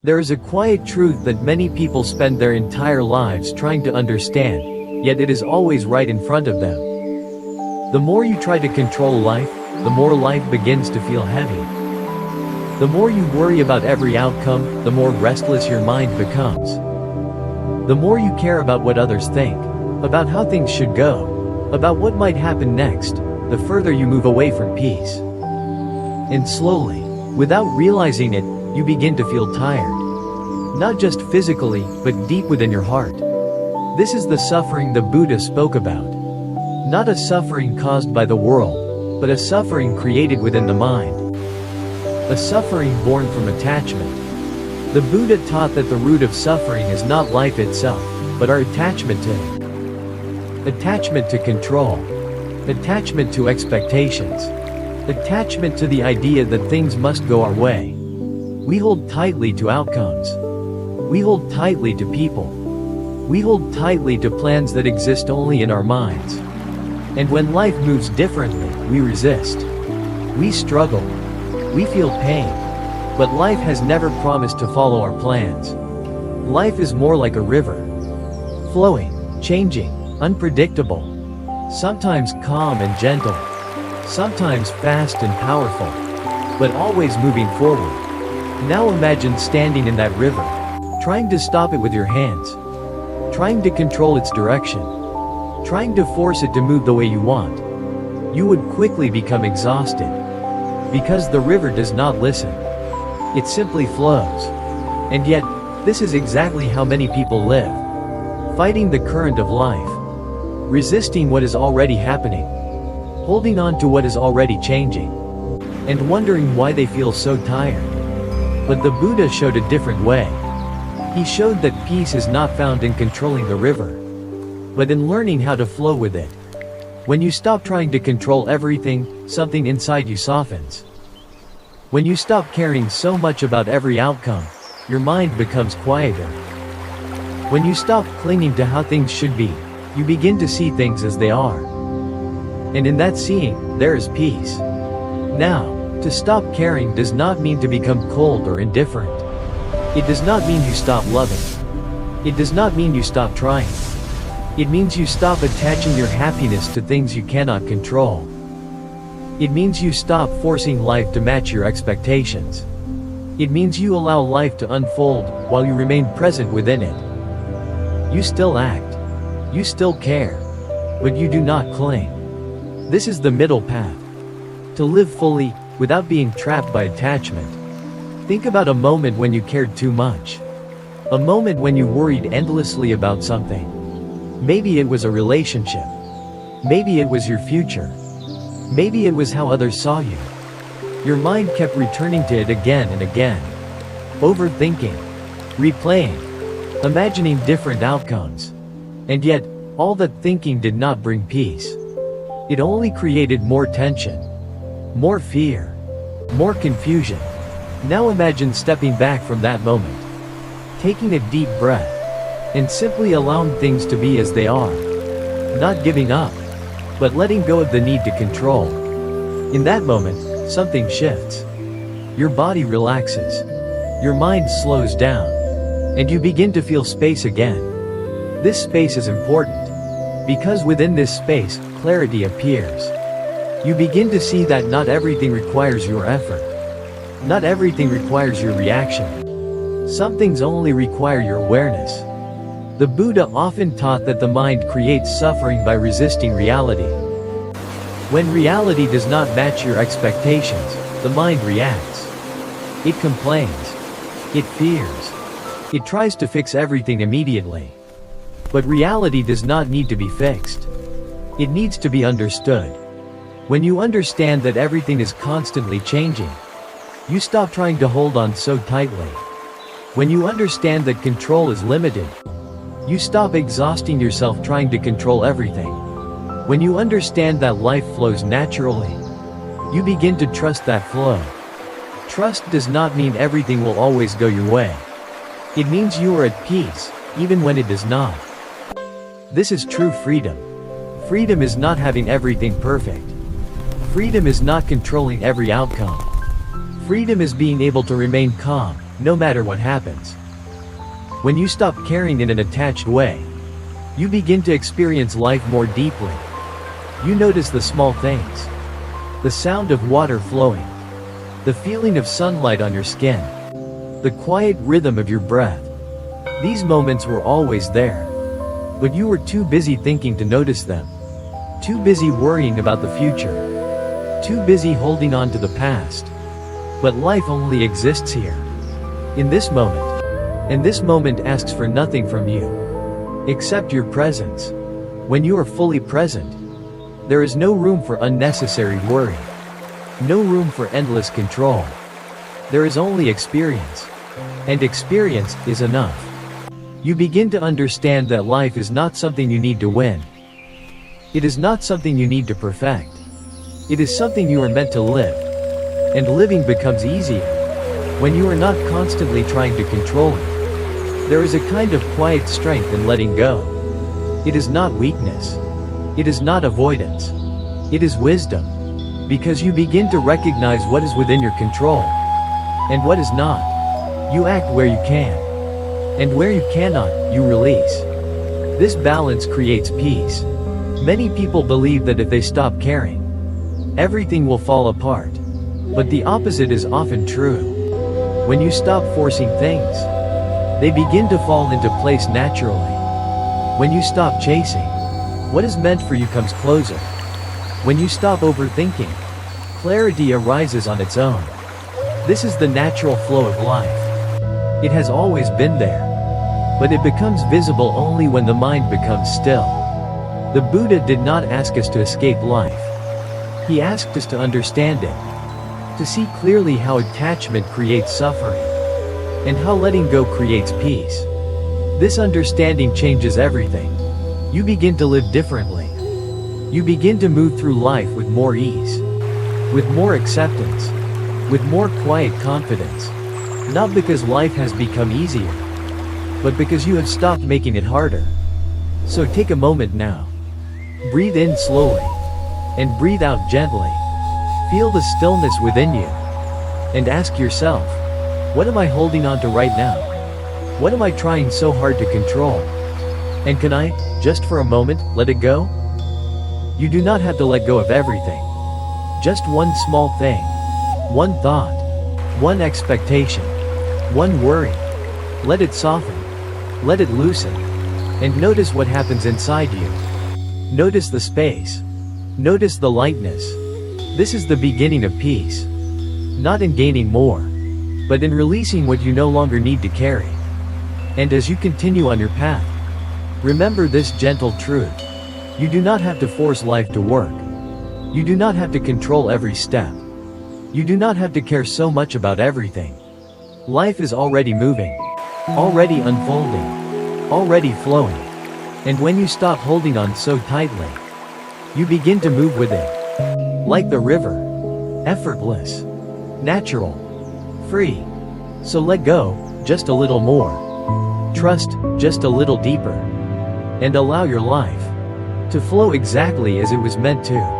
There is a quiet truth that many people spend their entire lives trying to understand, yet it is always right in front of them. The more you try to control life, the more life begins to feel heavy. The more you worry about every outcome, the more restless your mind becomes. The more you care about what others think, about how things should go, about what might happen next, the further you move away from peace. And slowly, without realizing it, you begin to feel tired. Not just physically, but deep within your heart. This is the suffering the Buddha spoke about. Not a suffering caused by the world, but a suffering created within the mind. A suffering born from attachment. The Buddha taught that the root of suffering is not life itself, but our attachment to it. Attachment to control. Attachment to expectations. Attachment to the idea that things must go our way. We hold tightly to outcomes. We hold tightly to people. We hold tightly to plans that exist only in our minds. And when life moves differently, we resist. We struggle. We feel pain. But life has never promised to follow our plans. Life is more like a river. Flowing, changing, unpredictable. Sometimes calm and gentle. Sometimes fast and powerful. But always moving forward. Now imagine standing in that river, trying to stop it with your hands, trying to control its direction, trying to force it to move the way you want. You would quickly become exhausted, because the river does not listen. It simply flows. And yet, this is exactly how many people live. Fighting the current of life. Resisting what is already happening. Holding on to what is already changing. And wondering why they feel so tired. But the Buddha showed a different way. He showed that peace is not found in controlling the river, but in learning how to flow with it. When you stop trying to control everything, something inside you softens. When you stop caring so much about every outcome, your mind becomes quieter. When you stop clinging to how things should be, you begin to see things as they are. And in that seeing, there is peace. Now, to stop caring does not mean to become cold or indifferent. It does not mean you stop loving. It does not mean you stop trying. It means you stop attaching your happiness to things you cannot control. It means you stop forcing life to match your expectations. It means you allow life to unfold while you remain present within it. You still act. You still care. But you do not cling. This is the middle path. To live fully, without being trapped by attachment. Think about a moment when you cared too much. A moment when you worried endlessly about something. Maybe it was a relationship. Maybe it was your future. Maybe it was how others saw you. Your mind kept returning to it again and again. Overthinking. Replaying. Imagining different outcomes. And yet, all that thinking did not bring peace. It only created more tension. More fear. More confusion. Now imagine stepping back from that moment. Taking a deep breath. And simply allowing things to be as they are. Not giving up. But letting go of the need to control. In that moment, something shifts. Your body relaxes. Your mind slows down. And you begin to feel space again. This space is important. Because within this space, clarity appears. You begin to see that not everything requires your effort. Not everything requires your reaction. Some things only require your awareness. The Buddha often taught that the mind creates suffering by resisting reality. When reality does not match your expectations, the mind reacts. It complains. It fears. It tries to fix everything immediately. But reality does not need to be fixed. It needs to be understood. When you understand that everything is constantly changing, you stop trying to hold on so tightly. When you understand that control is limited, you stop exhausting yourself trying to control everything. When you understand that life flows naturally, you begin to trust that flow. Trust does not mean everything will always go your way. It means you are at peace, even when it does not. This is true freedom. Freedom is not having everything perfect. Freedom is not controlling every outcome. Freedom is being able to remain calm, no matter what happens. When you stop caring in an attached way, you begin to experience life more deeply. You notice the small things. The sound of water flowing. The feeling of sunlight on your skin. The quiet rhythm of your breath. These moments were always there. But you were too busy thinking to notice them. Too busy worrying about the future. Too busy holding on to the past. But life only exists here. In this moment. And this moment asks for nothing from you. Except your presence. When you are fully present, there is no room for unnecessary worry. No room for endless control. There is only experience. And experience is enough. You begin to understand that life is not something you need to win. It is not something you need to perfect. It is something you are meant to live. And living becomes easier when you are not constantly trying to control it. There is a kind of quiet strength in letting go. It is not weakness. It is not avoidance. It is wisdom. Because you begin to recognize what is within your control and what is not. You act where you can. And where you cannot, you release. This balance creates peace. Many people believe that if they stop caring, everything will fall apart. But the opposite is often true. When you stop forcing things, they begin to fall into place naturally. When you stop chasing, what is meant for you comes closer. When you stop overthinking, clarity arises on its own. This is the natural flow of life. It has always been there. But it becomes visible only when the mind becomes still. The Buddha did not ask us to escape life. He asked us to understand it. To see clearly how attachment creates suffering. And how letting go creates peace. This understanding changes everything. You begin to live differently. You begin to move through life with more ease. With more acceptance. With more quiet confidence. Not because life has become easier, but because you have stopped making it harder. So take a moment now. Breathe in slowly. And breathe out gently. Feel the stillness within you. And ask yourself, what am I holding on to right now? What am I trying so hard to control? And can I, just for a moment, let it go? You do not have to let go of everything. Just one small thing. One thought. One expectation. One worry. Let it soften. Let it loosen. And notice what happens inside you. Notice the space. Notice the lightness. This is the beginning of peace. Not in gaining more, but in releasing what you no longer need to carry. And as you continue on your path, remember this gentle truth. You do not have to force life to work. You do not have to control every step. You do not have to care so much about everything. Life is already moving. Already unfolding. Already flowing. And when you stop holding on so tightly, you begin to move with it. Like the river. Effortless. Natural. Free. So let go, just a little more. Trust, just a little deeper. And allow your life to flow exactly as it was meant to.